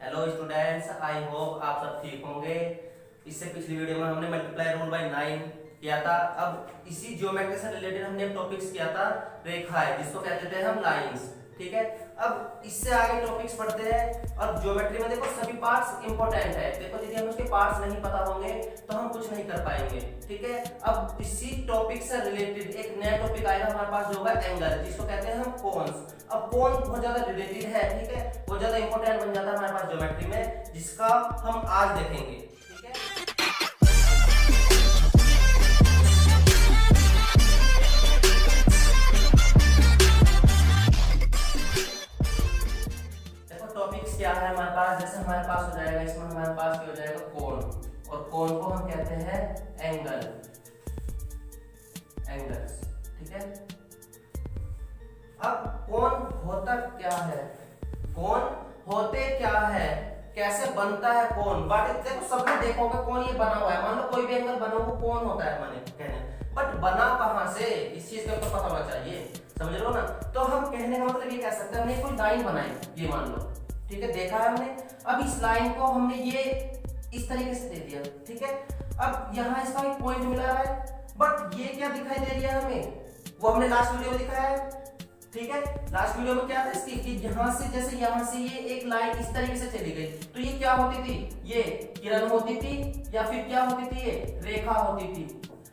Hello students, I hope आप सब ठीक होंगे। इससे पिछली वीडियो में हमने मल्टीप्लाई रूल बाय 9 किया था। अब इसी ज्योमेट्री से रिलेटेड हमने टॉपिक्स किया था रेखाएं, जिसको कहते थे हम लाइंस। ठीक है, अब इससे आगे टॉपिक्स पढ़ते हैं। और ज्योमेट्री में देखो सभी पार्ट्स इंपॉर्टेंट है। देखो यदि हमें उसके पार्ट्स नहीं पता होंगे तो हम कुछ नहीं कर पाएंगे। ठीक है, अब इसी टॉपिक से रिलेटेड एक नया टॉपिक आएगा हमारे पास, जो होगा एंगल, जिसको कहते हैं हम कोन्स। अब कोन बहुत ज्यादा रिलेटेड है, ठीक है, बहुत ज्यादा इंपॉर्टेंट बन जाता है हमारे पास ज्योमेट्री में, जिसका हम आज देखेंगे। ठीक है, देखो टॉपिक्स क्या है हमारे पास। जैसे हमारे पास हो जाएगा, इसमें हमारे पास क्या हो जाएगा, कोन, और कोन को हम कहते हैं एंगल, एंगल्स। ठीक है, अब कोन होता क्या है, कोन होते क्या है, कैसे बनता है कोन। बट देखो सबने देखा होगा कोन ये बना हुआ है, मान लो कोई भी एंगल बना हुआ कोन होता है माने कहने, बट बना कहां से, इस चीज का तो पता होना चाहिए। समझ रहे हो ना। तो हम कहने का मतलब ये कह सकते हैं, हमने कोई लाइन बनाई, ये मान लो, ठीक है, देखा है हमने। अब इस लाइन को हमने ये इस तरीके से दे दिया। ठीक है, अब यहाँ इसका एक पॉइंट मिला है, बट ये क्या दिखाई दे रही है हमें, वो हमने लास्ट वीडियो में दिखाया है। ठीक है, लास्ट वीडियो में क्या था इसकी, कि यहाँ से जैसे यहाँ से ये एक लाइन इस तरीके से चली गई, तो ये क्या होती थी, ये किरण होती थी, या फिर क्या होती थी, ये रेखा होती थी।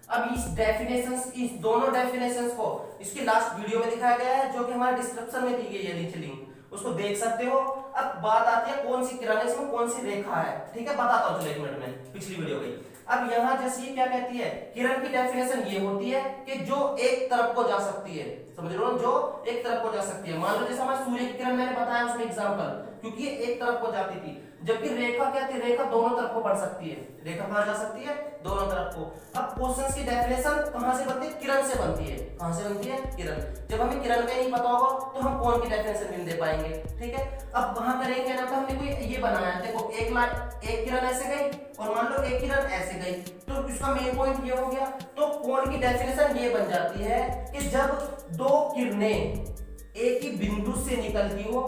अब इस डेफिनेशंस, इस दोनों डेफिनेशंस को इसकी लास्ट वीडियो में दिखाया गया है, जो कि हमारे डिस्क्रिप्शन में दी गई है, नीचे लिंक, उसको देख सकते हो। अब बात आती है कौन सी किरण है, इसमें कौन सी रेखा है। ठीक है, बताता हूँ चलो एक मिनट में, पिछली वीडियो गई। अब यहाँ जैसे ये क्या कहती है, किरण की डेफिनेशन ये होती है कि जो एक तरफ को जा सकती है। समझ रहे हो, जो एक तरफ को जा सकती है। मान लो जैसे हमारे सूर्य की किरण मैंने बताया उसमें एग्जांपल, क्योंकि ये एक तरफ को जाती थी, जबकि रेखा क्या थी, रेखा दोनों तरफ को बढ़ सकती है। रेखा कहां जा सकती है, दोनों तरफ को। अब क्वेश्चंस की डेफिनेशन कहां से बनती है, किरण से बनती है। कहां से बनती है, किरण। जब हमें किरण का नहीं पता होगा तो हम कोन की डेफिनेशन नहीं दे पाएंगे। ठीक है, अब वहां करेंगे ना, तो हमने कोई ये बनाया, देखो एक लाइन, एक किरण ऐसे गई और मान लो एक किरण ऐसे गई, तो इसका मेन पॉइंट ये हो गया। तो कोण की डेफिनेशन ये बन जाती है कि जब दो किरणें एक ही बिंदु से निकलती हो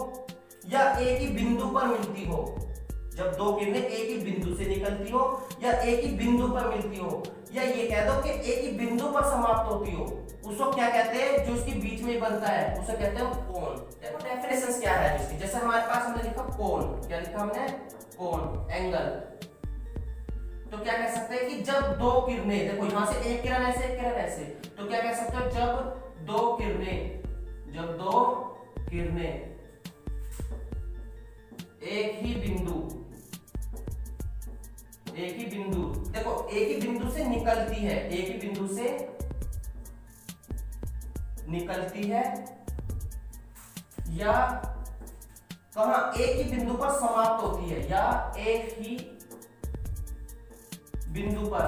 या एक ही बिंदु पर मिलती हो, जब दो किरणें एक ही बिंदु से निकलती हो या एक ही बिंदु पर मिलती हो, या ये कह दो कि एक ही बिंदु पर समाप्त होती हो, उसको क्या कहते हैं, जो उसके बीच में बनता है उसे कहते हैं कोण। देखो डेफिनेशंस क्या है इसकी। जैसे हमारे पास हमने लिखा कोण, क्या लिखा हमने, कोण, एंगल। तो क्या कह सकते हैं कि जब दो किरणें, देखो यहां से एक किरण ऐसे एक किरण ऐसे, तो क्या कह सकते हो, जब दो किरणें, जब दो किरणें एक ही बिंदु, एक ही बिंदु, देखो एक ही बिंदु से निकलती है, एक ही बिंदु से निकलती है, या कहां, एक ही बिंदु पर समाप्त होती है, या एक ही बिंदु पर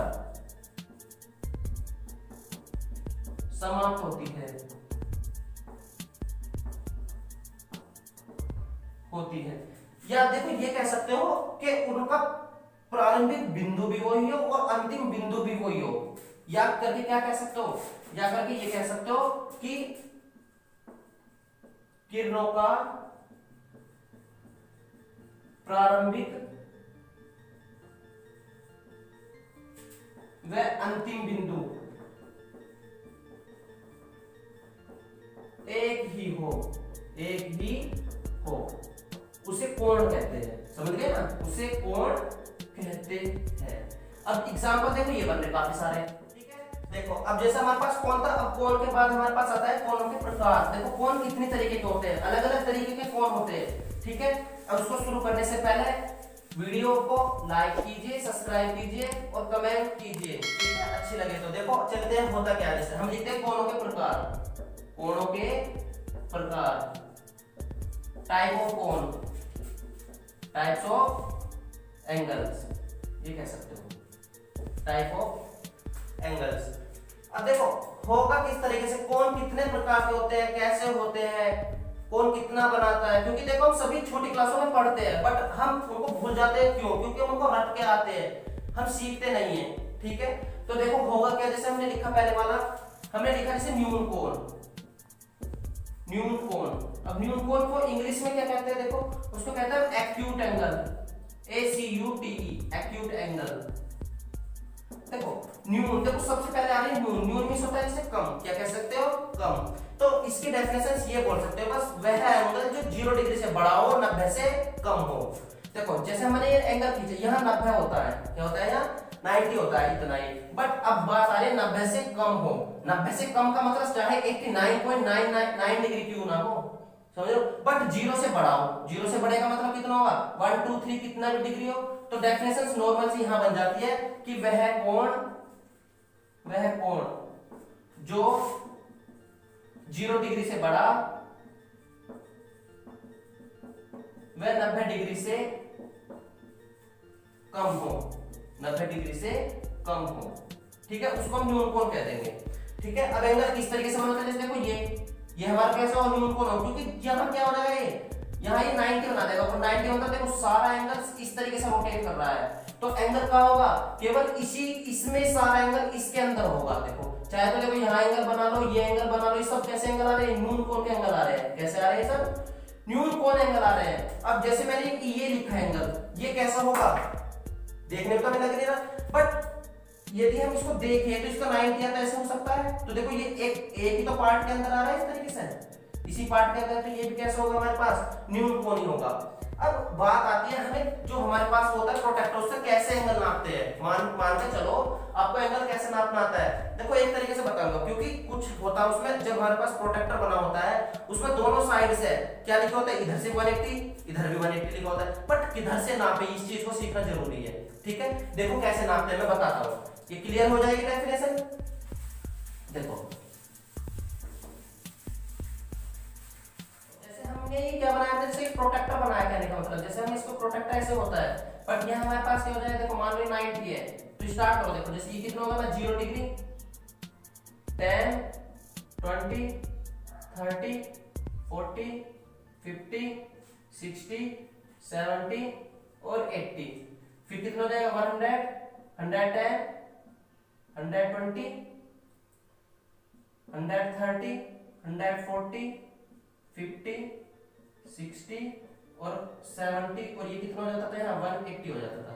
समाप्त होती है, या देखो ये कह सकते हो कि उनका प्रारंभिक बिंदु भी वही हो और अंतिम बिंदु भी वही हो। या करके क्या कह सकते हो, या करके ये कह सकते हो कि किरणों का प्रारंभिक व अंतिम बिंदु एक ही हो, एक ही हो, उसे कोण कहते हैं। समझ गए ना, उसे कोण कहते हैं। अब एग्जांपल देखो ये बन रहे काफी सारे। ठीक है, देखो अब जैसे हमारे पास कोण था, अब कोण के बाद हमारे पास आता है कोणों के प्रकार। देखो कोण कितने तरीके के होते हैं, अलग अलग तरीके के कोण होते हैं। ठीक है, अब उसको शुरू करने से पहले वीडियो को लाइक कीजिए, सब्सक्राइब कीजिए और कमेंट कीजिए। ठीक है, अच्छी लगे तो। देखो चलते हैं होता क्या है। जैसे हम लिखते हैं कोणों के प्रकार, कोणों के प्रकार, टाइप ऑफ कोण, टाइप्स ऑफ एंगल्स, ये कह सकते हो, टाइप ऑफ एंगल्स। अब देखो होगा किस तरीके से, कोण कितने प्रकार के होते हैं, कैसे होते हैं, कोण कितना बनाता है। क्योंकि देखो हम सभी छोटी क्लासों में पढ़ते हैं, बट हम उनको भूल जाते हैं। क्यों? क्योंकि हम उनको रट के आते हैं, हम सीखते नहीं है। ठीक है, तो देखो होगा क्या, जैसे हमने लिखा पहले वाला, हमने लिखा जैसे न्यून कोण, न्यून कोण। अब न्यून कोण को इंग्लिश में क्या कहते हैं, देखो उसको कहते हैं acute angle, ACUTE, acute angle. देखो न्यून, देखो सबसे पहले आ रही है न्यून। न्यून मींस होता है जैसे कम, क्या कह सकते हो, कम। तो इसकी डेफिनेशन ये बोल सकते हो बस, वह एंगल जो 0 डिग्री से बड़ा हो, 90 से कम हो। देखो जैसे हमने ये एंगल खींचे, यहाँ 90 होता है, क्या होता है यहाँ 90 होता है, इतना ही। बट अब बात आ रही है 90 से कम हो। 90 से कम का मतलब चाहे 89.999 डिग्री क्यों ना हो, समझ लो, बट 0 से बड़ा हो। 0 से बड़े का मतलब कितना होगा, 1 2 3 कितना भी डिग्री हो। तो डेफिनेशन नॉर्मल से यहां बन जाती है कि वह कोण जो 0 डिग्री से बड़ा, वह 90 डिग्री से कम हो, 90 डिग्री से कम हो, ठीक है, उसको हम न्यून कोण कह देंगे। ठीक है, अब एंगल किस तरीके से बनता है, देखो ये हमारा कैसा हो, न्यून कोण हो, क्योंकि यहां क्या हो रहा है, यहाँ ये 90 बना देगा, और 90 मतलब देखो सारा एंगल इस तरीके से रोटेट कर रहा है, तो एंगल क्या होगा, केवल इसमें सारा एंगल इसके अंदर होगा। देखो चाहे तो देखो यहाँ एंगल बना लो, ये एंगल बना लो, ये सब कैसे एंगल आ रहे हैं, न्यून कोण के एंगल आ रहे हैं। कैसे आ रहे हैं, सब न्यून कोण एंगल आ रहे हैं। अब जैसे मैंने ये लिखा एंगल, ये कैसा होगा, देखने में तो हमें लग नहीं रहा, बट यदि हम इसको देखें तो इसका 90 आता ऐसे हो सकता है। तो देखो ये एक ही तो पार्ट के अंदर आ रहा है इस तरीके से, इसी पार्ट के अंदर, तो ये भी कैसा होगा हमारे पास, न्यून कोण ही होगा। अब बात आती है हमें जो हमारे पास होता है प्रोटेक्टर, उससे कैसे एंगल नापते हैं। मान के चलो आपको एंगल कैसे नापना आता है, देखो एक तरीके से बताऊंगा, क्योंकि कुछ होता है उसमें, जब हमारे पास प्रोटेक्टर बना होता है उसमें दोनों साइड से क्या लिखा होता है, इधर से 180, इधर भी 180 लिखा होता है, बट किधर से नापे इस चीज को सीखना जरूरी है। ठीक है, देखो कैसे नापते हैं मैं बताता हूँ, ये क्लियर हो जाएगी डेफिनेशन। देखो हमने ये क्या बनाया, जैसे एक प्रोटेक्टर बनाया, कहने का मतलब जैसे हम इसको प्रोटेक्टर ऐसे होता है, बट यहाँ हमारे पास क्या हो जाएगा, देखो मान लो 90 है, तो स्टार्ट करो। देखो जैसे ये कितना होगा, मैं 0 डिग्री 10 20 30 40 50 60 70 और 80, फिर कितना हो जाएगा 100 110 120 130 140 50 60 और 70, और ये कितना हो जाता था यहाँ 180 हो जाता था।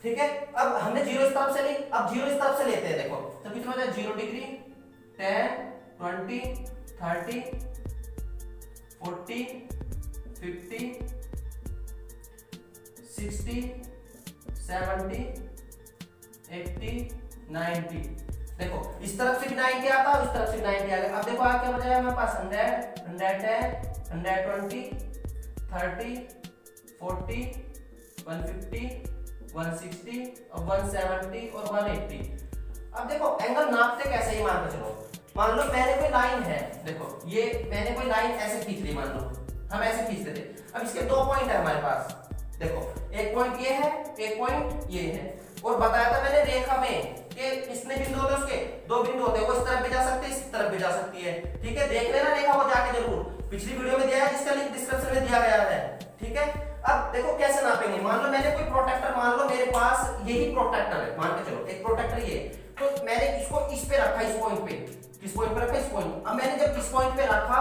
ठीक है, अब हमने 0 इस तरफ से ली, अब 0 इस तरफ से लेते हैं। देखो तो कितना हो जाए, 0 डिग्री 10 20 30 40 50 60 70 80 90। देखो इस तरफ से भी 90 आता है, इस तरफ से भी 90 आ गया। अब देखो आगे क्या बचा है हमारे पास, 100 110 120 30 40 150 160 और 170 और 180। अब देखो एंगल नापते कैसे, ही मान के चलो, मान लो मैंने कोई लाइन है, देखो ये मैंने कोई लाइन ऐसे खींच ली, मान लो हम ऐसे खींचते थे। अब इसके 2 पॉइंट है हमारे पास, देखो एक पॉइंट ये है, एक पॉइंट ये है, और बताया था मैंने रेखा में कि इसमें बिंदु होते हैं, उसके 2 बिंदु होते हैं, वो इस तरफ भी जा सकते हैं, इस तरफ भी जा सकती है। ठीक है, देख लेना रेखा को जाके जरूर, पिछली वीडियो में दिया है, जिसका लिंक डिस्क्रिप्शन में दिया गया है। ठीक है, अब देखो कैसे नापेंगे, मान लो मैंने कोई प्रोटेक्टर, मान लो मेरे पास यही प्रोटेक्टर है, मान के चलो एक प्रोटेक्टर ये, तो मैंने इसको इस पे रखा, इस पॉइंट पे, किस पॉइंट पे रखा, इस पॉइंट। अब मैंने जब इस पॉइंट पे रखा,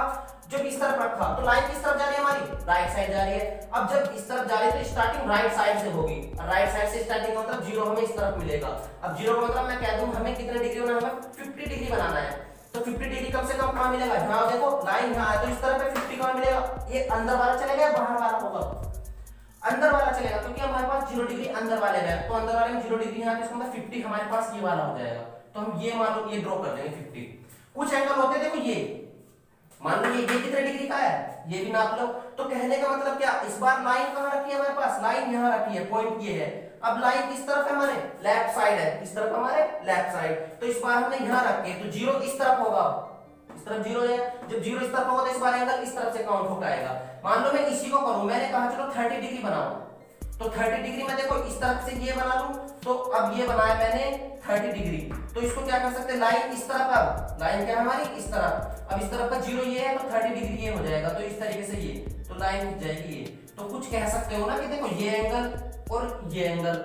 जब इस तरफ रखा, तो लाइन किस तरफ जा रही है हमारी, राइट साइड जा रही है। अब जब इस तरफ जा रही है तो स्टार्टिंग राइट साइड से होगी, राइट साइड से स्टार्टिंग का मतलब 0 हमें इस तरफ मिलेगा। अब 0 का मतलब मैं कह दूं हमें कितने डिग्री बनाना है, हमें 50 डिग्री बनाना है। तो 50 डिग्री कम से कम कहां मिलेगा, यहां देखो लाइन यहां है, तो इस तरफ पे 50 कहां मिलेगा, ये अंदर वाला चलेगा या बाहर वाला होगा, अंदर वाला चलेगा, क्योंकि हमारे पास 0 डिग्री अंदर वाले में, तो अंदर वाले में 0 डिग्री यहां किसका मतलब 50 हमारे पास ये वाला हो जाएगा। तो हम ये मान लो ये ड्रॉ कर देंगे 50। कुछ एंगल होते हैं, देखो ये मान लो ये कितने डिग्री का है, ये भी नाप लो। तो कहने का मतलब क्या, इस बार लाइन कहां रखी है हमारे पास, लाइन यहां रखी है, पॉइंट ये है। अब लाइन किस तरफ है हमारे, लेफ्ट साइड है, इस तरफ हमारे लेफ्ट साइड, तो इस बार हमने यहां रखे, तो 0 इस तरफ होगा, इस तरफ 0 है, जब 0 इस तरफ होगा तो इस बार एंगल इस तरफ से काउंट होकर आएगा। मान लो मैं इसी को करूं, मैंने कहा चलो 30 डिग्री बनाओ, तो 30 डिग्री में देखो इस तरफ से ये बना लूं, तो अब ये बनाया मैंने 30 डिग्री, तो इसको क्या कर सकते हैं, लाइन इस तरफ, अब लाइन क्या है हमारी इस तरफ, अब इस तरफ का 0 ये है, तो 30 डिग्री ये हो जाएगा, तो इस तरीके से ये, तो लाइन खिंच जाएगी ये। तो कुछ कह सकते हो ना कि देखो ये एंगल और ये एंगल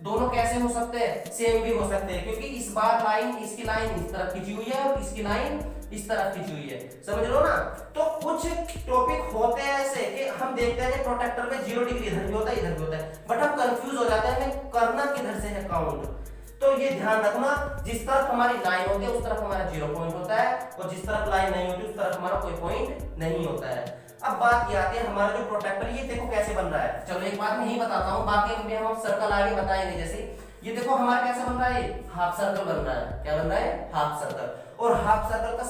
दोनों कैसे हो सकते हैं, सेम भी हो सकते हैं, क्योंकि इस बार लाइन, इसकी लाइन इस तरफ खिंची हुई है और इसकी लाइन इस तरफ खींची हुई है, समझ लो ना। तो कुछ टॉपिक होते हैं ऐसे कि हम देखते हैं कि प्रोटेक्टर में 0 डिग्री इधर भी होता है, इधर भी होता है, बट हम कंफ्यूज हो जाते हैं हमें करना किधर से है काउंट। तो ये ध्यान रखना, जिस तरफ हमारी लाइन होती है उस तरफ हमारा 0 पॉइंट होता है, और जिस तरफ लाइन नहीं होती उस तरफ हमारा कोई पॉइंट नहीं होता है। अब बात ये आती है हमारा जो प्रोटेक्टर, ये देखो कैसे बन रहा है। चलो एक बात मैं ही बताता हूँ, बाकी में हम सर्कल आगे बताएंगे। जैसे ये देखो हमारा कैसे बन रहा है, हाफ सर्कल बन रहा है। क्या बन रहा है? Half circle. और हाफ सर्कल का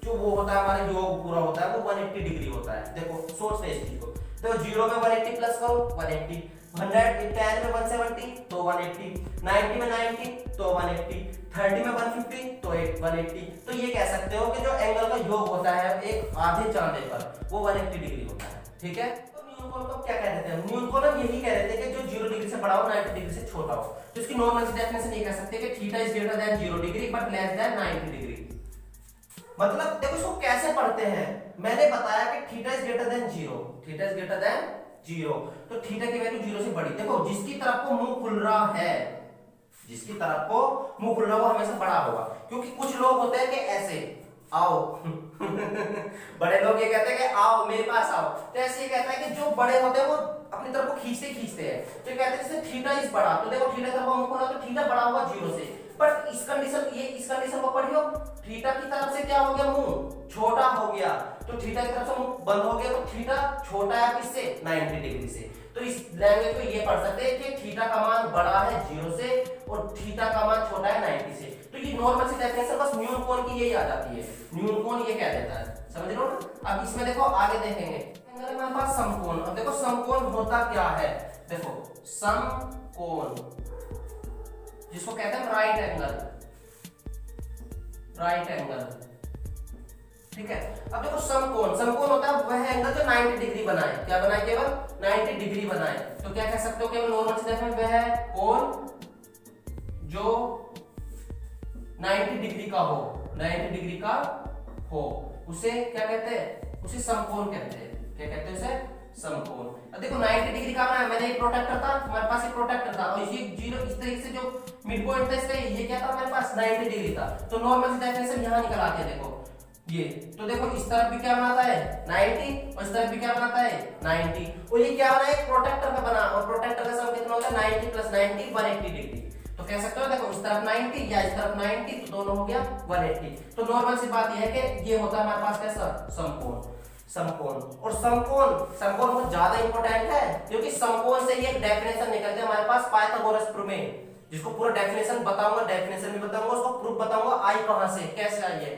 जो वो होता है हमारे जो पूरा होता है वो 180 डिग्री होता है। देखो सोचते हैं इस चीज को, तो 0 में 180 प्लस करो 180, 110 में 170 तो 180, 90 में 90 तो 180, 30 में 150 तो 180। तो ये कह सकते हो कि जो एंगल का योग होता है एक आधे चांदे पर वो 180 डिग्री होता है, ठीक है। तो न्यून कोण को क्या कह देते हैं? न्यून कोण यही कह देते हैं कि जो 0 डिग्री से बड़ा हो 90 डिग्री से छोटा हो। तो इसकी नॉर्मल डेफिनेशन ये कह सकते हैं कि theta is greater than 0 degree but less than 90 degree. मतलब देखो इसको कैसे पढ़ते हैं, मैंने बताया कि theta is greater than 0, theta is greater than 0, तो थीटा की वैल्यू 0 से बड़ी। देखो जिसकी तरफ को मुंह खुल रहा है, जिसकी तरफ को मुंह खुल रहा है वो हमेशा बड़ा होगा, क्योंकि कुछ लोग होते हैं कि ऐसे आओ बड़े लोग ये कहते हैं कि आओ मेरे पास आओ, तो ऐसे ये कहता है कि जो बड़े होते हैं वो अपनी तरफ को खींचते हैं, तो ये कहते हैं जैसे थीटा इज बड़ा, तो देखो थीटा तरफ मुंह खुला तो थीटा बड़ा होगा 0 से। बट इस कंडीशन को पढ़ियो, थीटा की तरफ से क्या हो गया, मुंह छोटा हो गया, तो थीटा की तरफ से मुंह बंद हो गया, तो थीटा छोटा है किससे? 90 डिग्री से। तो इस लैंग्वेज में ये पढ़ सकते हैं कि थीटा का मान बड़ा है 0 से और थीटा का मान छोटा है 90 से। तो ये नॉर्मल सी डेफिनेशन बस न्यून कोण की यही आ जाती है, न्यून कोण ये कह देता है, समझ लो ना। अब इसमें देखो आगे देखेंगे, अगर हमारे पास समकोण, अब देखो समकोण होता क्या है, देखो समकोण जिसको कहते हैं राइट एंगल, राइट एंगल, ठीक है। अब देखो समकोण, समकोण होता है वह एंगल जो 90 डिग्री बनाए, क्या बनाए? केवल 90 डिग्री बनाए। तो क्या कह सकते हो, केवल नॉर्मल से देखो वह कोण जो 90 डिग्री का हो, 90 डिग्री का हो, उसे क्या कहते हैं? उसे समकोण कहते हैं। क्या कहते हैं उसे? समकोण। अब देखो 90 डिग्री का बनाया, मैंने एक प्रोटेक्टर था, हमारे पास एक प्रोटेक्टर था, और ये 0 इस तरीके से जो मिड पॉइंट था इसका, ये क्या था हमारे पास? 90 डिग्री था। तो नॉर्मल से डेफिनेशन यहां निकल आती है, देखो ये, तो देखो इस तरफ भी क्या बनाता है 90 और इस तरफ भी क्या बनाता है 90, और ये क्या बना? एक प्रोटेक्टर का बना, और प्रोटेक्टर का सम कितना होता है? 90 प्लस 90 180 डिग्री। तो कह सकते हो देखो इस तरफ 90 या इस तरफ 90, तो दोनों हो गया 180। तो नॉर्मल सी बात यह है कि ये होता है हमारे पास कैसा? समकोण। समकोण और समकोण बहुत ज्यादा इंपॉर्टेंट है, क्योंकि समकोण से ये एक डेफिनेशन निकलती है हमारे पास पाइथागोरस प्रमेय, जिसको पूरा डेफिनेशन बताऊंगा, डेफिनेशन भी बताऊंगा, उसको प्रूफ बताऊंगा आई कहां से कैसे आई है।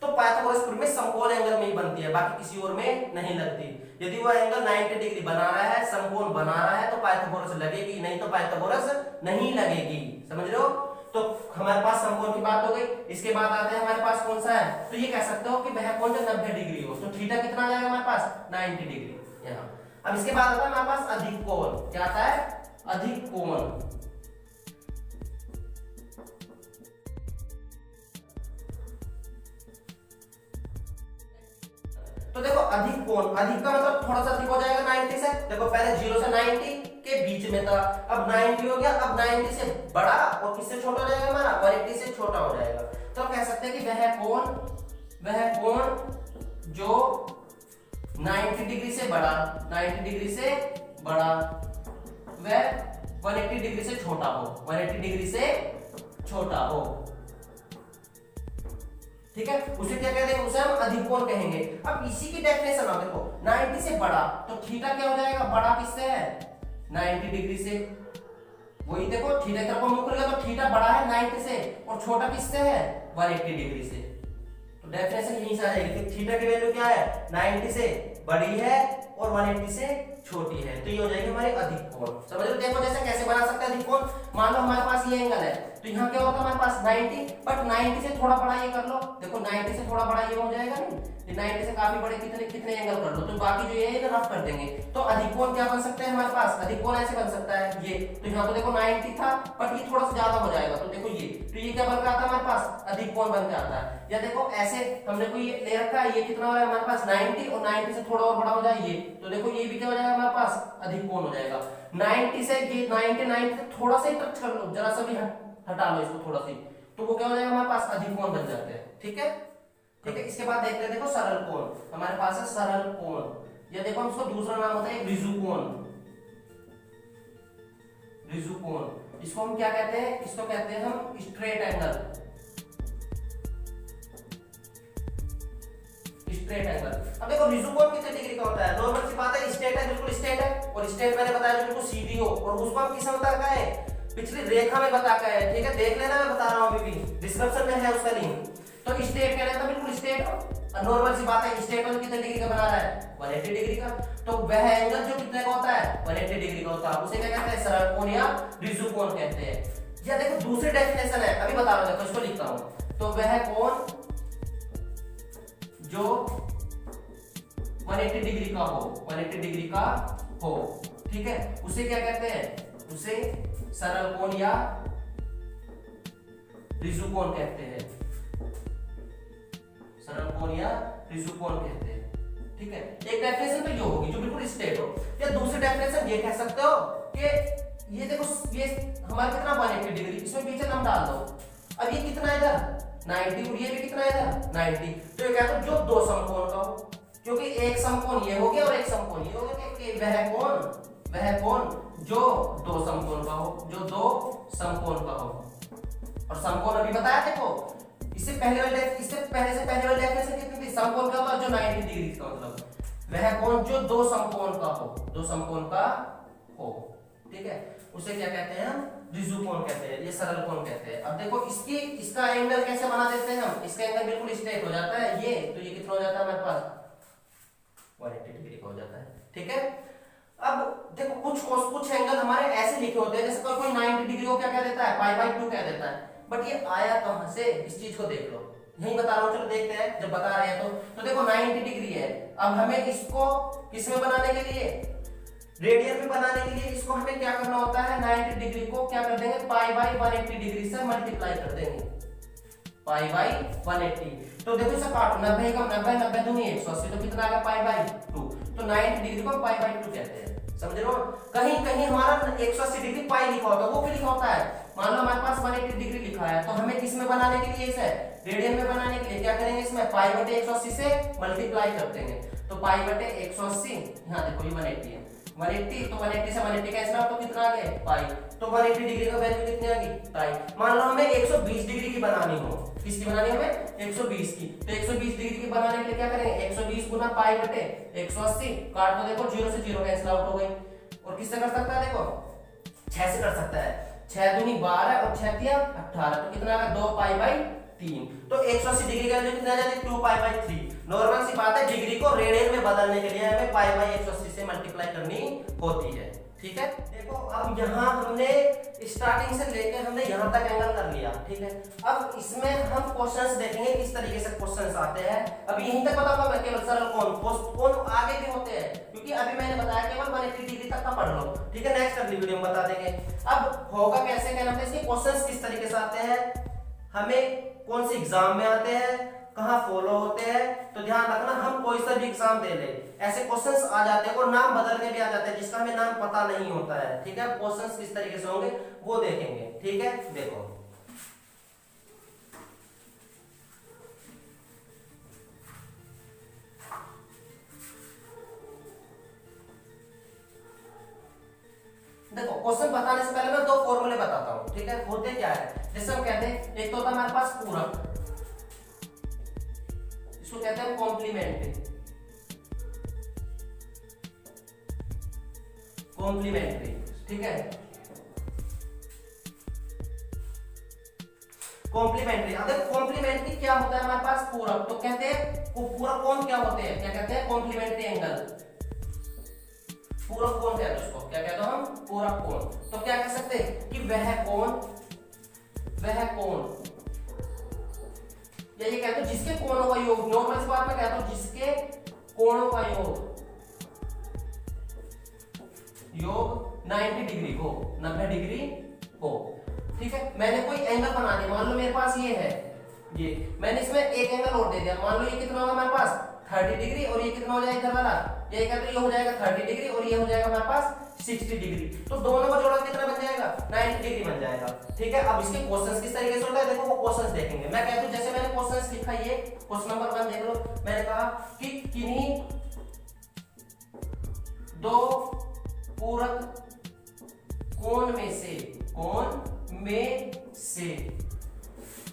तो पाइथागोरस प्रमेय समकोण एंगल में ही बनती है, बाकी किसी और में नहीं लगती। यदि वो एंगल 90 डिग्री बना रहा है, समकोण बना रहा है, तो पाइथागोरस लगेगी, नहीं तो पाइथागोरस नहीं लगेगी, समझ लो। तो हमारे पास समकोण की बात हो गई। इसके बाद आते हैं हमारे पास कौन सा है, तो ये कह सकते हो कि वह कोण जो 90 डिग्री हो, तो थीटा कितना आ जाएगा हमारे पास? 90 डिग्री यहाँ। अब इसके बाद आता है हमारे पास अधिक कोण। क्या आता है? अधिक कोण। तो देखो अधिक कोण, अधिक का मतलब थोड़ा सा अधिक हो जाएगा 90 से। देखो पहले 0 से 90 के बीच में था, अब 90 हो गया, अब 90 से बड़ा और किससे छोटा हो जाएगा हमारा? 180 से छोटा हो जाएगा। तो हम कह सकते हैं कि वह कोण जो 90 डिग्री से बड़ा, 90 डिग्री से बड़ा, वह 180 डिग्री से छोटा हो, 180 डिग्री से छोटा हो, ठीक है। उसे क्या कहते हैं? उसे हम अधिक कोण कहेंगे। अब इसी की डेफिनेशन आप देखो, 90 से बड़ा, तो थीटा क्या हो जाएगा? बड़ा किससे है? 90 डिग्री से। वही देखो थीटा की तरफ मुड़ गया, तो थीटा बड़ा है 90 से और छोटा किससे है? 180 डिग्री से। तो डेफिनेशन यहीं से आ जाएगी कि थीटा की वैल्यू क्या है? 90 से बड़ी है और 180 से छोटी है, तो ये हो जाएगी हमारी अधिक कोण। समझ लो। देखो जैसे कैसे बना सकते हैं अधिक कोण। मान लो हमारे पास ये एंगल है, तो यहाँ क्या होता है हमारे पास 90, बट 90 से थोड़ा बड़ा ये कर लो। देखो 90 से थोड़ा बड़ा ये हो जाएगा नहीं, ये 90 से काफी बड़े कितने एंगल कर लो, तो बाकी जो ये है रफ कर देंगे। तो अधिक कोण क्या बन सकते हैं हमारे पास? अधिक कोण ऐसे बन सकता है ये, तो यहाँ तो देखो 90 था, बट ये थोड़ा सा ज्यादा हो जाएगा, तो देखो ये, तो ये क्या बन के आता है हमारे पास? अधिक कोण बन के आता है। या देखो ऐसे हमने कोई ले रखा है, ये कितना हो रहा है हमारे पास 90, और 90 से थोड़ा और बड़ा हो जाए ये, तो देखो ये भी क्या हो जाएगा हमारे पास? अधिक कोण हो जाएगा। 90 से ये 90 से थोड़ा सा ही टच कर लो, जरा सा भी हटा लो इसको थोड़ा सी, तो वो क्या हो जाएगा हमारे पास? अधिक कोण बन जाते हैं, ठीक है। ठीक है। इसके बाद देखते हैं, देखो सरल कोण, हमारे पास है सरल कोण। ये देखो हम इसको दूसरा नाम होता है रिजु कोण। रिजु कोण, इसको हम क्या कहते हैं? इसको कहते हैं हम स्ट्रेट एंगल। Straight angle. अब देखो रिजु कोण कितने डिग्री का होता है? नॉर्मल सी बात है, स्ट्रेट है, बिल्कुल स्ट्रेट है। और स्ट्रेट मैंने बताया जो बिल्कुल सीधी हो, और उसको हम किस में बता का है? पिछली रेखा में बता का है। ठीक है, देख लेना, मैं बता रहा हूं अभी भी, डिस्क्रिप्शन में है उसका लिंक। तो स्ट्रेट कह रहे हैं, बिल्कुल स्ट्रेट हो। नॉर्मल सी बात है, स्ट्रेट में कितने डिग्री का बना रहा है? 180 डिग्री का। तो वह एंगल जो कितने का होता है? 180 डिग्री का होता है, उसे क्या कहते हैं? सरल कोण या रिजु कोण कहते हैं। या देखो दूसरी डेफिनेशन है, अभी बता रहा हूं, देखो इसको लिखता हूं। तो वह कोण जो 180 डिग्री का हो, 180 डिग्री का हो, ठीक है, उसे क्या कहते हैं? उसे सरल कोण या रिजु कोण कहते हैं। सरल कोण या रिजु कोण कहते हैं। ठीक है, एक डेफिनेशन तो ये होगी जो बिल्कुल स्ट्रेट हो। या दूसरी डेफिनेशन ये कह सकते हो कि ये देखो, ये हमारा कितना 180 डिग्री, इसमें पीछे नाम डाल दो। अब ये कितना है इधर? 90, और ये भी कितना है इधर? 90। तो ये कहते हो जो दो समकोण का हो, क्योंकि एक समकोण ये हो गया और एक समकोण ये हो गया, कि वह कोण जो दो समकोण का हो, जो दो समकोण का हो। और समकोण अभी बताया, देखो इससे पहले वाले डेफिनेशन कितनी थी? समकोण का होता है जो 90 डिग्री का, मतलब वह कोण जो दो समकोण का हो, दो समकोण का हो। ठीक है, उसे क्या कहते हैं? हम रिजु कोण कहते हैं, ये सरल कोण कहते हैं। अब देखो इसका एंगल कैसे बना देते हैं हम? इसका एंगल बिल्कुल स्ट्रेट हो जाता है, ये तो ये कितना हो जाता है हमारे पास? 180 डिग्री का हो जाता है। ठीक है, अब देखो कुछ एंगल हमारे ऐसे लिखे होते हैं, जैसे कोई 90 डिग्री को क्या कह देता है? π/2 कह देता है। बट ये आया कहां से? इस चीज को देख लो, यही बता रहा हूं, चलो देखते हैं जब बता रहे हैं तो देखो 90 डिग्री है। अब हमें इसको किस में बनाने के लिए? रेडियन में बनाने के लिए इसको हमें क्या करना होता है? 90 डिग्री को क्या कर देंगे? π/180 डिग्री से मल्टीप्लाई कर देंगे, π/180। तो देखो इसे काटो, 90 कम 90, 90 दूनी 180, तो कितना आ गया? π/2। तो 90 डिग्री को π/2 कहते हैं, समझ रहे हो? कहीं कहीं हमारा 180 डिग्री पाई लिखा होता है, वो भी लिखा होता है। मान लो हमारे पास 180 डिग्री लिखा है, तो हमें किस में बनाने के लिए? इसे रेडियन में बनाने के लिए क्या करेंगे? इसमें π/180 से मल्टीप्लाई कर देंगे। तो π/180, यहाँ देखो ये 180 है, 180, तो 180 से 180 कैंसिल आउट, तो कितना आ गया? पाई। तो 180 डिग्री का वैल्यू कितनी आ गई? पाई। मान लो हमें 120 डिग्री की बनानी हो, किसकी बनानी है हमें? 120 की। तो 120 डिग्री की बनाने के लिए क्या करेंगे? 120 गुना π/180, काट दो, देखो 0 से 0 कैंसिल आउट हो गई। और किससे कर सकता है? देखो 6 से कर सकता है, 6 दूनी 12 और 6 तिया 18, तो कितना आ गया? 2π/3। तो 180 डिग्री का वैल्यू कितना आ जाती है? 2π/3। नॉर्मल सी बात है, डिग्री को रेडियन में बदलने के लिए हमें π/180 से मल्टीप्लाई करनी होती है। ठीक है, देखो अब यहाँ हमने स्टार्टिंग से लेके हमने यहाँ तक एंगल कर लिया। ठीक है, अब इसमें हम क्वेश्चंस देखेंगे किस तरीके से क्वेश्चंस आते हैं। अभी यहीं तक बताऊंगा मैं केवल सरल कोण आगे भी होते हैं, क्योंकि अभी मैंने बताया केवल 180 डिग्री तक का पढ़ लो। ठीक है, नेक्स्ट अगली वीडियो में बता देंगे। अब होगा कैसे, क्या नाम है इसके? क्वेश्चंस किस तरीके से आते हैं, हमें कौन से एग्जाम में आते हैं, कहां फॉलो होते हैं। तो ध्यान रखना, हम कोई सा भी एग्जाम दे ले, ऐसे क्वेश्चंस आ जाते हैं और नाम बदल के भी आ जाते हैं, जिसका हमें नाम पता नहीं होता है। ठीक है, क्वेश्चंस किस तरीके से होंगे वो देखेंगे। ठीक है, देखो देखो क्वेश्चन बताने से पहले मैं दो फॉर्मूले बताता हूं। ठीक है, होते क्या है, जैसे हम कहते हैं, एक तो होता है हमारे पास पूरक, इसको कहते हैं कॉम्प्लीमेंट्री। ठीक है, कॉम्प्लीमेंट्री। अब देखो कॉम्प्लीमेंट्री क्या होता है हमारे पास? पूरक। तो कहते हैं पूरक कोण क्या होते हैं? क्या कहते हैं? Complementary angle. पूरक कोण कहते हैं उसको, क्या कहते हैं हम? पूरक कोण। तो क्या कह सकते हैं कि वह कोण, या ये कहते हैं जिसके कोणों का योग, नॉर्मल सी बात में कहता हूं जिसके कोणों का योग 90 डिग्री हो, 90 डिग्री हो। ठीक है, मैंने कोई एंगल बना दिया, मान लो मेरे पास ये है, ये मैंने इसमें एक एंगल और दे दिया, मान लो ये कितना होगा हमारे पास? 30 डिग्री, और ये कितना हो जाएगा इधर वाला? ये कहते हैं ये हो जाएगा 30 डिग्री और ये हो जाएगा हमारे पास 60 डिग्री। तो दोनों का जोड़ा कितना बन जाएगा? 90 डिग्री बन जाएगा। ठीक है, अब इसके क्वेश्चंस किस तरीके से होता है देखो, वो क्वेश्चंस देखेंगे। मैं कहता हूं जैसे मैंने क्वेश्चंस लिखा, ये क्वेश्चन नंबर 1 देख लो। मैंने कहा कि किन्हीं दो पूरक कोण में से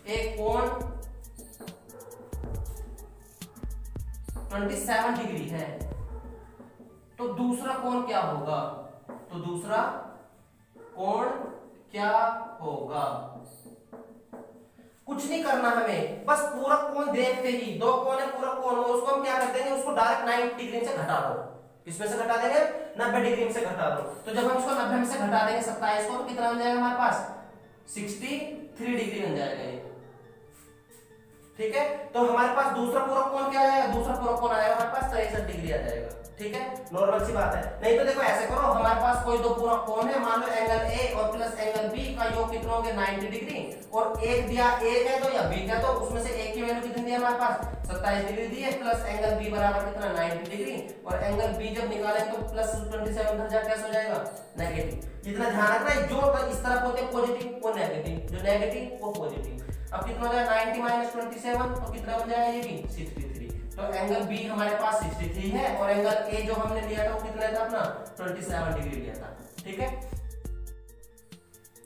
एक कोण 27 डिग्री है, तो दूसरा कोण क्या होगा? तो दूसरा कोण क्या होगा? कुछ नहीं करना हमें, बस पूरक कोण देखते ही, दो कोण है पूरक कोण, उसको हम क्या कर देंगे, उसको डायरेक्ट 90 डिग्री से घटा दो। किसमें से घटा देंगे? 90 डिग्री से घटा दो। तो जब हम इसको 90 में से घटा देंगे 27 को, तो कितना बन जाएगा हमारे पास? 63 डिग्री बन जाएगा ये। ठीक है, तो हमारे पास दूसरा पूरक कोण क्या आएगा? दूसरा पूरक कोण आएगा हमारे पास 63 डिग्री आ जाएगा। ठीक है, नॉर्मल सी बात है। नहीं तो देखो ऐसे करो, हमारे पास कोई दो पूरक कोण है, मान लो एंगल ए और प्लस एंगल बी का योग कितना हो गया? 90 डिग्री, और एक दिया ए है तो या बी का, तो उसमें से एक की वैल्यू कितनी दी है हमारे पास? 27 डिग्री दी है, प्लस एंगल बी बराबर कितना? 90 डिग्री, और एंगल बी जब निकालेंगे तो प्लस 27 इधर जा कैसे हो जाएगा? नेगेटिव। जितना ध्यान रखना है, जो इस तरफ होते हैं पॉजिटिव वो नेगेटिव, जो नेगेटिव वो पॉजिटिव। अब कितना हो जाएगा? 90 माइनस 27, तो कितना बन जाएगा? ये भी 63। तो एंगल बी हमारे पास 63 है, और एंगल ए जो हमने लिया था वो कितना था अपना? 27 डिग्री लिया था। ठीक है,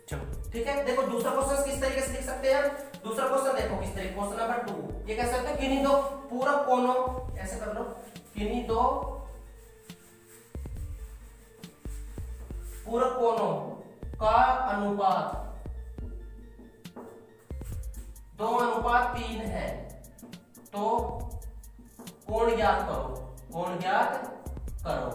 चलो ठीक है। देखो दूसरा क्वेश्चन किस तरीके से लिख सकते हैं हम? दूसरा क्वेश्चन देखो किस तरीके, क्वेश्चन नंबर 2 ये कह सकते हैं किन्हीं दो पूरक कोणों, ऐसे कर लो, किन्हीं दो पूरक कोणों का अनुपात 2:3 है, तो कोण ज्ञात करो। कोण ज्ञात करो,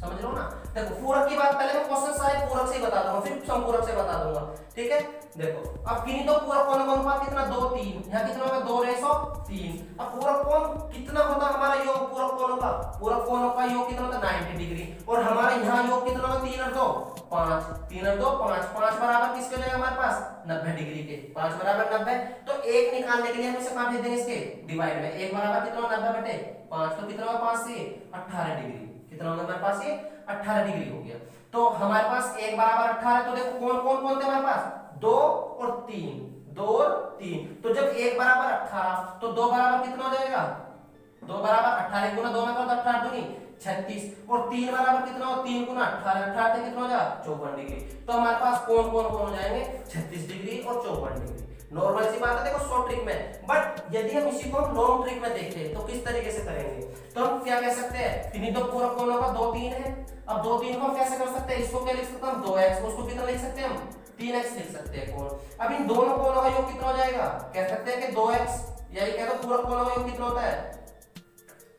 समझ लो ना। देखो पूरक की बात पहले मैं क्वेश्चन सारे पूरक से ही बता दूंगा, फिर समपूरक से बता दूंगा। ठीक है, देखो अब किन्हीं दो पूरक कोणों का अनुपात कितना? 2:3। यहाँ कितना होगा? 2:3। अब पूरक कोण कितना होता है हमारा योग पूरक कोणों का? पूरक कोणों का योग कितना होता है? 90 डिग्री, और हमारे यहाँ योग कितना होगा? 3 और 2 5, 3 और 2 5, 5 बराबर किसके हो जाएगा हमारे पास? 90 डिग्री के। 5 बराबर 90, तो 1 निकालने के लिए हम इसे कहां भेज देंगे? इसके डिवाइड में। 1 बराबर कितना होगा? 90/5, तो कितना होगा? 5 से 18 डिग्री। कितना होगा हमारे पास? ये 18 डिग्री हो गया। तो हमारे पास 1 बराबर 18, तो देखो कौन कौन कौन थे हमारे पास? 2 और 3, 2 और 3। तो जब 1 बराबर 18, तो 2 बराबर कितना हो जाएगा? 2 बराबर 18 गुना 2 में कर दो, 18 दूनी 36, और 3 बराबर कितना हो? 3 गुना 18, 18 से कितना हो जाएगा? 54 डिग्री। तो हमारे पास कौन कौन कौन हो जाएंगे? 36 डिग्री और 54 डिग्री। नॉर्मल सी बात है देखो शॉर्ट ट्रिक में, बट यदि हम इसी को लॉन्ग ट्रिक में देखें तो किस तरीके से करेंगे? तो हम क्या कह सकते हैं? किन्हीं दो पूरक कोणों का 2:3 है। अब 2:3 को हम कैसे कर सकते हैं? इसको क्या लिख सकते हैं हम? 2x, उसको कितना लिख सकते हैं हम? 3x लिख सकते हैं कोण। अब इन दोनों कोणों का योग कितना हो जाएगा? कह सकते हैं कि 2x, यही कह दो पूरक कोणों का योग कितना होता है?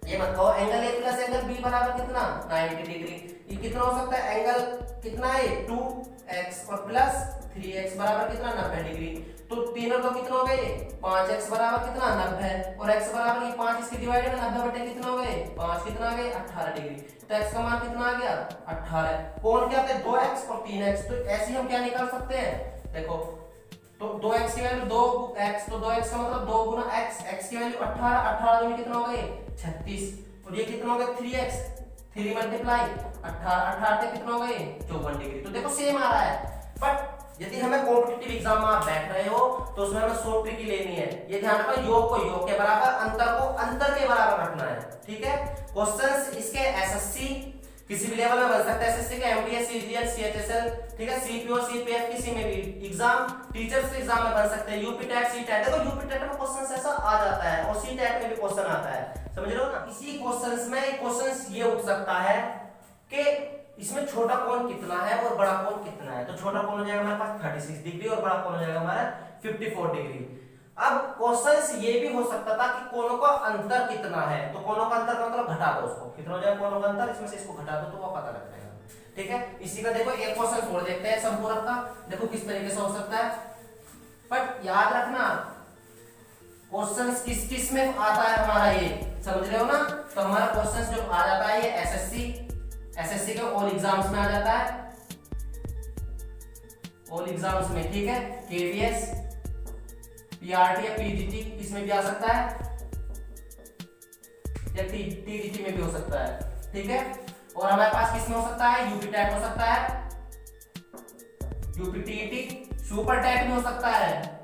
ये मत कहो angle A plus angle B बराबर कितना? 90 डिग्री। ये कितना हो सकता है? एंगल कितना है? 2x और प्लस 3x बराबर कितना? 90 डिग्री। तो 3 और 2 कितना हो गए? 5x बराबर कितना? 90, और x बराबर ये 5 इसके डिवाइडेड में 90 बटे कितना हो गए? 5 कितना आ गए? 18 डिग्री। तो x का मान कितना आ गया? 18। कोण क्या थे? 2x और 3x। तो ऐसे हम क्या निकाल सकते हैं? देखो तो 2x की वैल्यू 2x, तो 2x का मतलब 2 गुना x, x की वैल्यू 18, 18 में कितना हो गए? 36, और ये कितना हो गया? 3x, 3 मल्टीप्लाई 18, 18 से कितना हो गए? 54 डिग्री। तो देखो सेम आ रहा है, बट यदि हमें कॉम्पिटिटिव एग्जाम में आप बैठ रहे हो तो उसमें हमें शॉर्ट ट्रिक ही लेनी है। ये ध्यान रखना, योग को योग के बराबर, अंतर को अंतर के बराबर रखना है। ठीक है, क्वेश्चंस इसके एसएससी किसी भी लेवल में बन सकता है, एसएससी का, एमटीएस, सीजीएल, सीएचएसएल, ठीक है, सीपीओ और सीपीएफ किसी में भी एग्जाम, टीचर्स के एग्जाम में बन सकते हैं, यूपी टेट, सी टेट। देखो यूपी टेट में क्वेश्चंस ऐसा आ जाता है, और सी टेट में भी क्वेश्चन आता है, समझ रहे हो ना। इसी क्वेश्चंस में क्वेश्चंस ये उठ सकता है कि इसमें छोटा कोण कितना है और बड़ा कोण कितना है। तो छोटा कोण हो जाएगा हमारे पास 36 डिग्री, और बड़ा कोण हो जाएगा हमारा 54 डिग्री। अब क्वेश्चंस ये भी हो सकता था कि कोणों का अंतर कितना है, तो कोणों का अंतर का मतलब घटा दो उसको, कितना हो जाएगा कोणों का अंतर, इसमें से इसको घटा दो तो वो पता लग जाएगा। ठीक है, इसी का देखो एक क्वेश्चन छोड़ देखते हैं संपूरक का, देखो किस तरीके से हो सकता है। बट याद रखना क्वेश्चंस किस किस में आता है हमारा, ये समझ रहे हो ना। तो हमारा क्वेश्चंस जो आ जाता है ये एसएससी के ऑल एग्जाम्स में आ जाता है, ऑल एग्जाम्स में, ठीक है। केवीएस, पीआरटी या पीजीटी इसमें भी आ सकता है, या टीजीटी में भी हो सकता है, ठीक है। और हमारे पास किसमें हो सकता है? यूपी टेट हो सकता है, यूपीटीटी, सुपर टैट भी हो सकता है,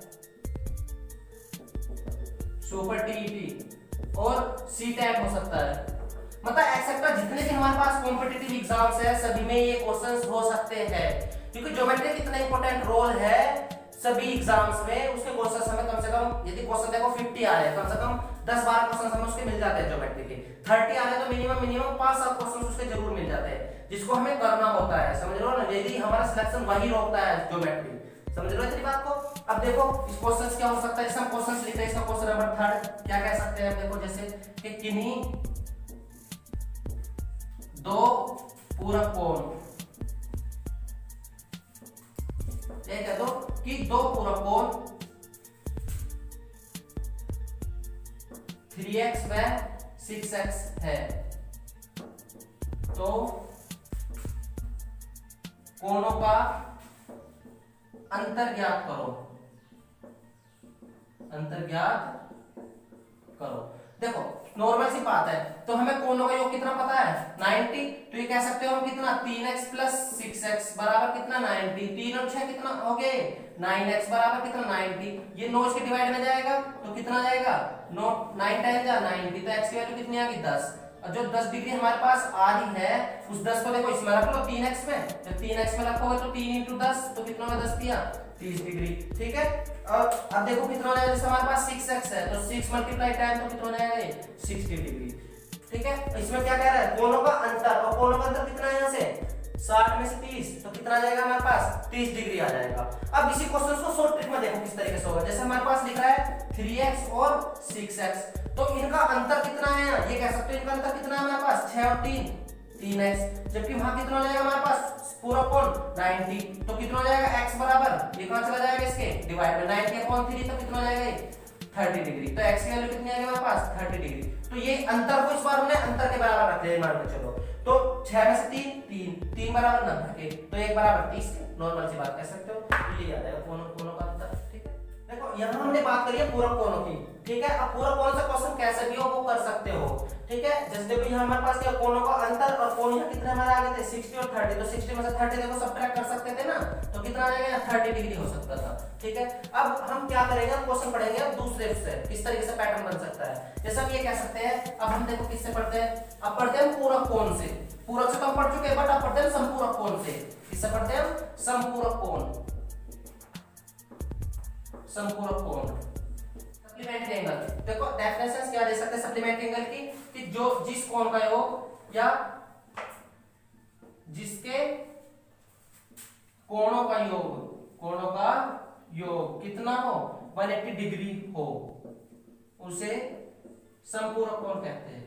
सुपर टीईटी और सी टैट हो सकता है। मतलब एक्सेप्टर जितने भी हमारे पास कॉम्पिटिटिव एग्जाम्स है सभी में ये क्वेश्चंस हो सकते हैं, क्योंकि ज्योमेट्री कितना इंपॉर्टेंट रोल है सभी एग्जाम्स में। उसके क्वेश्चंस हमें कम से कम, यदि क्वेश्चन देखो 50 आ रहे हैं, कम से कम 10-12 क्वेश्चन हमें उसके मिल जाते हैं ज्योमेट्री के। 30 आ रहे हैं तो मिनिमम 5-7 क्वेश्चन उसके जरूर मिल जाते हैं, जिसको हमें करना होता है, समझ रहे हो ना। यदि हमारा सिलेक्शन वही रोकता है ज्योमेट्री, समझ रहे हो इतनी बात को। अब देखो इस क्वेश्चन क्या हो सकता है, इसमें क्वेश्चन लिखते हैं, इसका क्वेश्चन नंबर 3 क्या कह सकते हैं, देखो जैसे कि किन्हीं दो पूरक कोण, ये कह दो कि दो पूरक कोण 3x व 6x है, तो कोणों का अंतर ज्ञात करो, अंतर ज्ञात करो। देखो नॉर्मल सी बात है, तो हमें कोणों का योग कितना पता है 90, तो ये कह सकते हो हम कितना 3x प्लस 6x बराबर कितना 90, 3 और 6 कितना हो गए 9x बराबर कितना 90। ये 9 के डिवाइड में जाएगा तो कितना जाएगा 9 9 टाइम जा 90, तो x की वैल्यू कितनी आ गई 10। और जो 10 डिग्री हमारे पास आ रही है उस 10 को देखो इसमें रख लो 3x में, जब 3x में रखोगे तो 3 × 10 तो कितना में 10 दिया 30 डिग्री, ठीक है। और अब देखो कितना हो जाएगा, जैसे हमारे पास 6x है तो 6 मल्टीप्लाई 10 तो कितना हो जाएगा 60 डिग्री, ठीक है। इसमें क्या कह रहा है कोणों का अंतर, और कोणों का अंतर कितना है यहाँ से 60 में से 30, तो कितना आ जाएगा हमारे पास 30 डिग्री आ जाएगा। अब इसी क्वेश्चन को शॉर्ट ट्रिक में देखो किस तरीके से होगा, जैसे हमारे पास लिख रहा है 3x और 6x, तो इनका अंतर कितना है, ये कह सकते हो इनका अंतर कितना है हमारे पास 6 और 3 3x, जबकि वहां कितना हो जाएगा हमारे पास पूरा कोण 90, तो कितना हो जाएगा x बराबर ये कहां चला जाएगा इसके डिवाइड में 90/3, तो कितना हो जाएगा 30 डिग्री, तो x की वैल्यू कितनी आ गई हमारे पास 30 डिग्री। तो ये अंतर को इस बार हमने अंतर के बराबर रख लिया मान के चलो, तो 6 में से 3 बराबर 90 के, तो 1 बराबर 30 के, नॉर्मल सी बात कह सकते हो, तो ये याद आएगा कोणों का अंतर, ठीक है। देखो यहाँ हमने बात करी है पूरक कोणों की, ठीक है। अब पूरक कोण से क्वेश्चन कैसे भी हो वो कर सकते हो, ठीक है। जैसे देखो यहाँ हमारे पास क्या कोणों का अंतर, और कोण यहाँ कितने हमारे आ गए थे 60 और 30, तो 60 में से 30 देखो सब्ट्रैक्ट कर सकते थे ना, तो कितना आ जाएगा 30 डिग्री हो सकता था, ठीक है। अब हम क्या करेंगे, क्वेश्चन पढ़ेंगे अब दूसरे से किस तरीके से पैटर्न बन सकता है। जैसे हम ये कह सकते हैं, अब हम देखो किससे पढ़ते हैं, अब पढ़ते हैं पूरक कोण से, पूरक से तो हम पढ़ चुके हैं, बट अब पढ़ते हैं समपूरक कोण से। किससे पढ़ते हैं हम समपूरक कोण, समपूरक कोण सप्लीमेंट्री एंगल। देखो डेफिनेशंस क्या दे सकते हैं सप्लीमेंट्री एंगल की, कि जो जिस कोण का योग या जिसके कोणों का योग कितना हो 180 डिग्री हो उसे समपूरक कोण कहते हैं।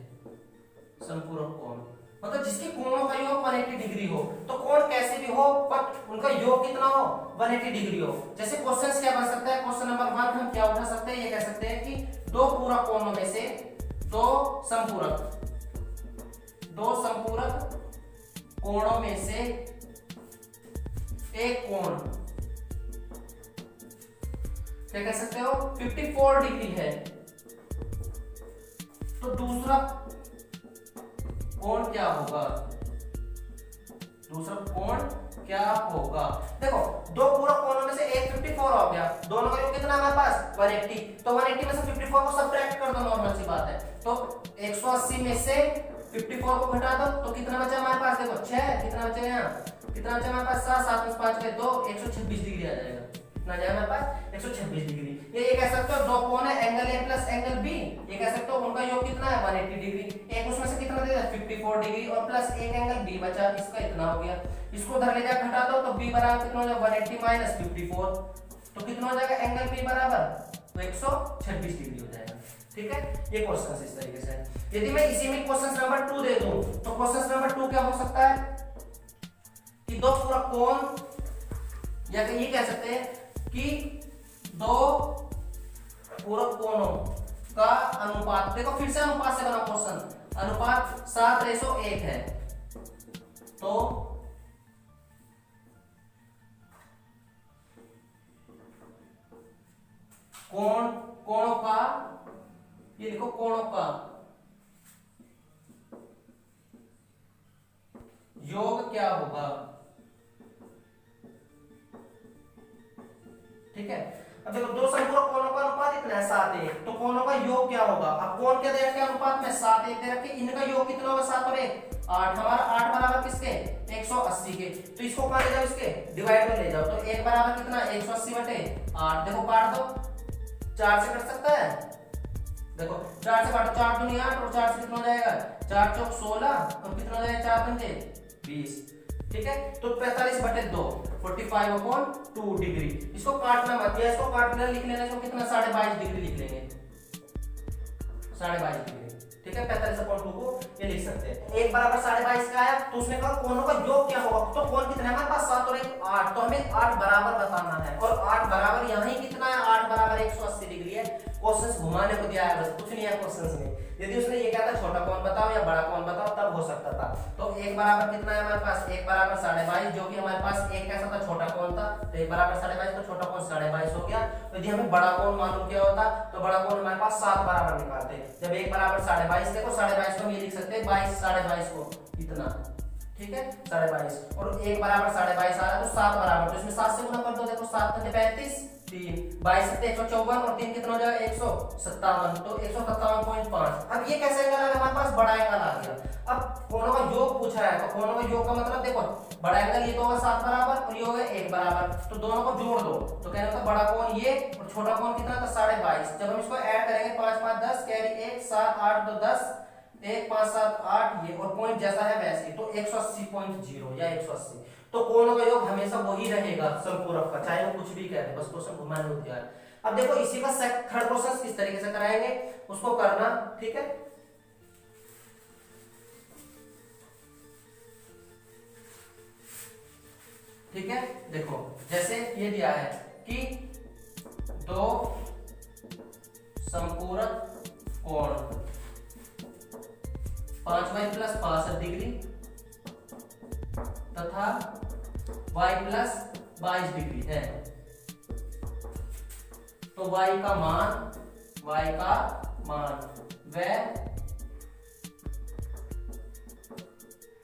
समपूरक कोण मतलब जिसके कोणों का योग 180 डिग्री हो, तो कोण कैसे भी हो बट उनका योग कितना हो 180 डिग्री हो। जैसे क्वेश्चंस क्या बन सकता है, क्वेश्चन नंबर 1 हम क्या उठा सकते हैं, ये कह सकते हैं कि दो पूरक कोणों में से दो संपूरक कोणों में से एक कोण क्या कह सकते हो 54 डिग्री है, तो दूसरा कोण क्या होगा, दूसरा कोण क्या होगा। देखो दो पूरक कोणों में से एक 54 हो गया, दोनों का योग कितना हमारे पास 180, तो 180 में से 54 को सब्ट्रैक्ट कर दो, नॉर्मल सी बात है। तो 180 में से 54 को घटा दो तो कितना बचा हमारे पास, देखो 6 कितना बचेगा यहाँ, कितना बचा हमारे पास 7 7 में 5 के 2 126 डिग्री आ जाएगा, कितना आ जाएगा हमारे पास 126 डिग्री। ये कह सकते हो दो कोण है angle A plus angle B, ये कह सकते हो उनका योग कितना है 180 डिग्री, एक उसमें से कितना दे दिया 54 डिग्री और प्लस एक एंगल बी बचा, इसका इतना हो गया, इसको उधर ले जा घटा दो तो b बराबर कितना हो जाएगा 180 माइनस 54, तो कितना हो जाएगा एंगल b बराबर तो 126 डिग्री हो जाएगा, ठीक है। ये क्वेश्चन इस तरीके से है। यदि मैं इसी में क्वेश्चन नंबर 2 दे दूं तो क्वेश्चन नंबर 2 क्या हो सकता है कि दो पूरक कोण या ये कह सकते हैं कि दो पूरक कोणों का अनुपात, देखो फिर से अनुपात से बना क्वेश्चन, अनुपात 7:1 है, तो कोणों का, ये लिखो कोणों का योग क्या होगा, ठीक है। अब देखो दो संपूरक कोणों का अनुपात इतना है 7:1, तो कोणों का योग क्या होगा? अब कोण क्या दे रखे अनुपात में 7:1 दे रखे, इनका योग कितना होगा? 7 और 1 8, हमारा 8 बराबर किसके? 180 के। तो इसको कहां ले जाओ? इसके डिवाइड में ले जाओ, तो 1 बराबर कितना? 180/8। देखो काट दो, 4 से कट सकता है, देखो 4 से काटो, 4 दूनी 8 और 4 से कितना हो जाएगा? 4 चौक 16 और कितना हो जाएगा? 4 पंजे 20, ठीक है। तो 45/2 45/2 डिग्री। इसको काटना मत, या इसको काटना लिख लेना, इसको कितना? 22.5 डिग्री लिख लेंगे, 22.5 डिग्री, ठीक है। 45/2 को ये लिख सकते हैं। 1 बराबर 22.5 का आया, तो उसने कहा कोणों का योग क्या होगा? तो कोण कितने हमारे पास? 7 और 1 8, तो हमें 8 बराबर बताना है, और 8 बराबर यहां ही कितना है? 8 बराबर 180 डिग्री है। क्वेश्चंस घुमाने को दिया है, बस कुछ नहीं है क्वेश्चंस में। यदि उसने ये कहा था छोटा कोण बताओ या बड़ा कोण बताओ, तब हो सकता था। तो 1 बराबर कितना है हमारे पास? 1 बराबर 22.5, जो कि हमारे पास एक कैसा था? छोटा कोण था, तो 1 बराबर 22.5, तो छोटा कोण 22.5 हो गया। तो यदि हमें बड़ा कोण मालूम किया होता, तो बड़ा कोण हमारे पास 7 बराबर निकालते। जब 1 बराबर 22.5, देखो 22.5 को हम ये लिख सकते हैं 22 22.5 को इतना, ठीक है 22.5, और 1 बराबर 22.5 आ रहा है, तो 7 बराबर, तो इसमें 7 से गुना कर दो, देखो 7 × 35 3 22 × 154 और 3 कितना हो जाएगा? 157, तो 157.5। अब ये कैसे एंगल आ गया हमारे पास? बड़ा एंगल आ गया। अब कोणों का योग पूछा है, तो कोणों का योग का मतलब देखो बड़ा एंगल ये तो होगा 7 बराबर और ये होगा 1 बराबर, तो दोनों को जोड़ दो, तो कहने का बड़ा कोण ये और छोटा कोण कितना था? 22.5। जब हम इसको ऐड करेंगे 5 5 10 कैरी 1 7 8 2 10 1 5 7 8, ये और पॉइंट जैसा है वैसे, तो 180.0 या 180। तो कोणों का योग हमेशा वही रहेगा संपूरक का, चाहे वो कुछ भी कह दे, बस क्वेश्चन घुमाने को दिया है। अब देखो इसी का थर्ड प्रोसेस किस तरीके से कराएंगे उसको करना, ठीक है। ठीक है, देखो जैसे ये दिया है कि दो संपूरक कोण 5y + 65 डिग्री तथा y + 22 डिग्री है, तो y का मान व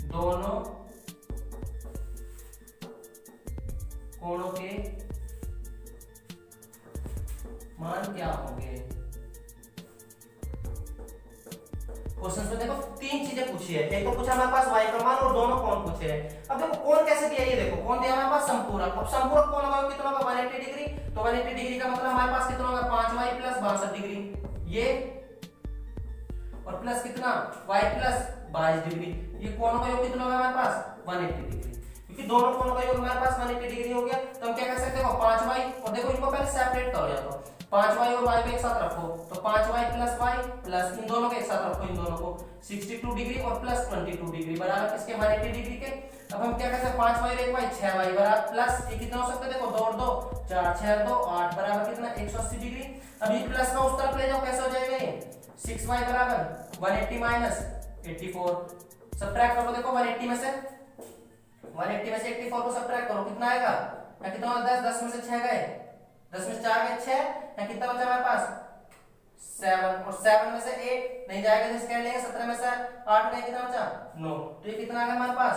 दोनों कोणों के मान क्या होंगे? क्वेश्चन में देखो तीन चीजें पूछी है, एक तो पूछा हमारे पास y का मान और दोनों कोण पूछे हैं। अब देखो कोण कैसे दिया, ये देखो कोण दिया हमारे पास संपूरक। अब संपूरक कोण होगा कितना होगा? 180 डिग्री, तो 180 डिग्री का मतलब हमारे पास कितना होगा? 5y + 62 डिग्री ये, और प्लस कितना? y + 22 degree. ये कोणों का योग कितना होगा हमारे पास? 180 डिग्री, क्योंकि दोनों कोणों का योग हमारे पास 180 डिग्री हो गया। तो हम क्या कर सकते हैं? 5y, और देखो इनको पहले सेपरेट करो, या तो 5y और y को एक साथ रखो, तो 5y + y प्लस इन दोनों को एक साथ रखो, इन दोनों को 62 डिग्री और प्लस 22 डिग्री बराबर किसके? 180 डिग्री के। अब हम क्या कर सकते हैं? 5y और 1y 6y बराबर प्लस ये कितना हो सकता है? देखो 2 और 2 4 6 2 8 बराबर कितना? 180 डिग्री। अब ये प्लस का उस तरफ ले जाओ, कैसे हो जाएगा ये? 6y बराबर 180 - 84, सबट्रैक्ट करो, देखो 180 में से 84 को सबट्रैक्ट करो, कितना आएगा? या कितना होगा? 10 10 में से 6 गए, 10 में से 4 गए 6, या कितना बचा हमारे पास? 7, और 7 में से 8 नहीं जाएगा, तो इसके लेंगे 17 में से 8 गए, कितना बचा? 9, तो ये कितना आ गया हमारे पास?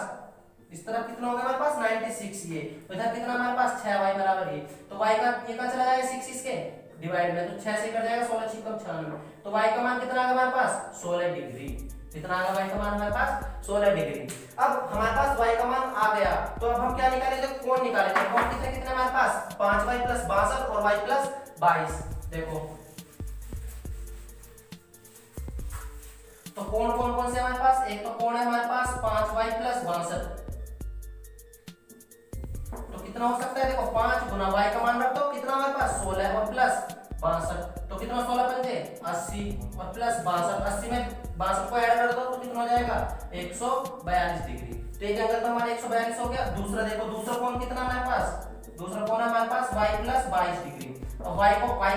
इस तरफ कितना हो गया हमारे पास? 96 ये, इधर कितना हमारे पास? 6y बराबर ये, तो y का ये कहां चला जाएगा? 6 इसके डिवाइड में, तो 6 से कट जाएगा 16 6 96, तो y का मान कितना आ गया हमारे पास? 16 डिग्री। कितना आ गया y का मान हमारे पास? 16 डिग्री। अब हमारे पास y का मान आ गया, तो अब हम क्या निकालेंगे? कोण निकालेंगे। कोण कितने कितने हमारे पास? 5y + 62 और y + 22। देखो तो कोण कौन कौन से हमारे पास? एक तो कोण है हमारे पास 5y + 62, तो कितना हो सकता है? देखो 5 गुना y का मान रख दो, कितना हमारे पास? 16 और प्लस 62, तो कितना? 16 पंजे 80 और प्लस 62, 80 में 62 को ऐड कर दो, तो कितना हो जाएगा? 142 डिग्री। तो एक एंगल तो हमारा 142 हो गया। दूसरा देखो, दूसरा कोण कितना हमारे पास? दूसरा कोण है हमारे पास y + 22 डिग्री। अब y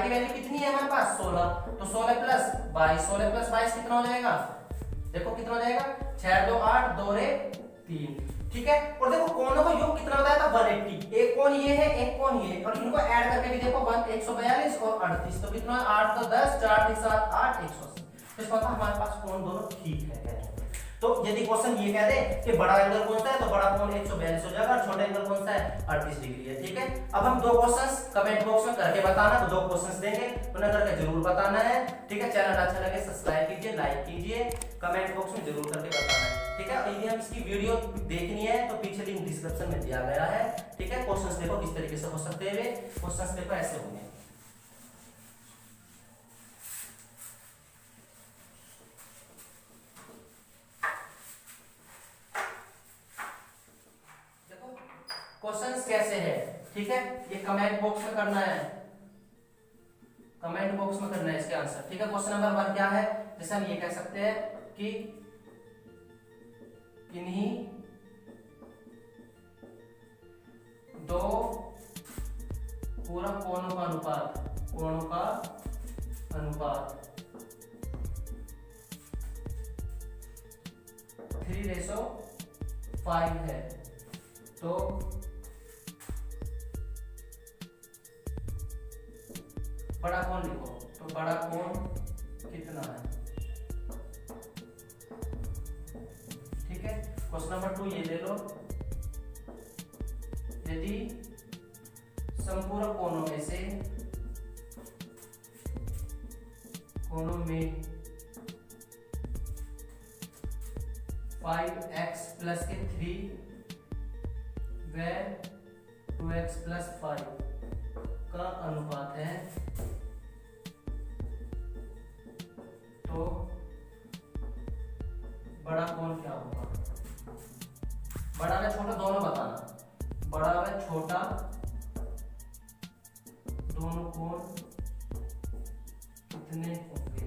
की वैल्यू कितनी है हमारे पास? 16, तो 16 + 22, 16 + 22 कितना हो जाएगा? देखो कितना हो जाएगा? 6 2 8 2 रे 3, ठीक है। और देखो कोणों का योग कितना बताया था? 180। एक कोण ये है, एक कोण ये, और इनको ऐड करके भी देखो 142 और 38, तो कितना? 8 2 10 4 3 7 8 180। तो इस बात हमारे पास कोण दोनों ठीक है। तो यदि क्वेश्चन ये कह दे कि बड़ा एंगल कौन सा है, तो बड़ा कोण 142 हो जाएगा और छोटा एंगल कौन सा है 38 डिग्री है। ठीक है, अब हम दो क्वेश्चंस कमेंट बॉक्स में करके बताना, तो दो क्वेश्चंस देंगे, उन्हें करके जरूर बताना है। ठीक है, चैनल अच्छा लगे सब्सक्राइब कीजिए, लाइक कीजिए, कमेंट बॉक्स में जरूर करके बताना है। ठीक है, यदि हम इसकी वीडियो देखनी है तो पीछे लिंक डिस्क्रिप्शन में दिया गया है। ठीक है, क्वेश्चंस देखो किस तरीके से हो सकते हैं, क्वेश्चंस देखो ऐसे होंगे। क्वेश्चंस कैसे है, ठीक है, ये कमेंट बॉक्स में करना है, कमेंट बॉक्स में करना है इसके आंसर। ठीक है, क्वेश्चन नंबर 1 क्या है, जैसे हम ये कह सकते हैं कि इन्हीं दो पूरा कोणों का अनुपात 3:5 है, तो बड़ा कोण लिखो, तो बड़ा कोण कितना है। ठीक है, क्वेश्चन नंबर 2 ये ले लो, यदि संपूर्ण कोणों में 5x प्लस के 3 व 2x प्लस 5 का अनुपात है, तो बड़ा कोण क्या होगा। बड़ा व छोटा दोनों बताना, बड़ा व छोटा दोनों कोण कितने होंगे।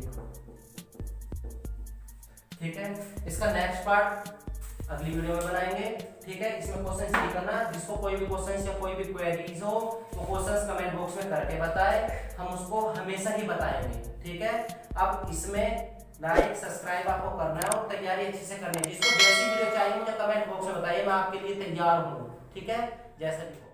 ठीक है, इसका नेक्स्ट पार्ट अगली वीडियो में बनाएंगे। ठीक है, इसमें क्वेश्चन नहीं करना, जिसको कोई भी क्वेश्चन या कोई भी क्वेरीज हो वो क्वेश्चंस कमेंट बॉक्स में करके बताए, हम उसको हमेशा ही बताएंगे। ठीक है, अब इसमें लाइक सब्सक्राइब आपको करना है और तैयारी अच्छे से करनी है। जिसको जैसी वीडियो चाहिए मुझे कमेंट बॉक्स में बताइए, मैं आपके लिए तैयार हूँ। ठीक है, जैसा भी हो।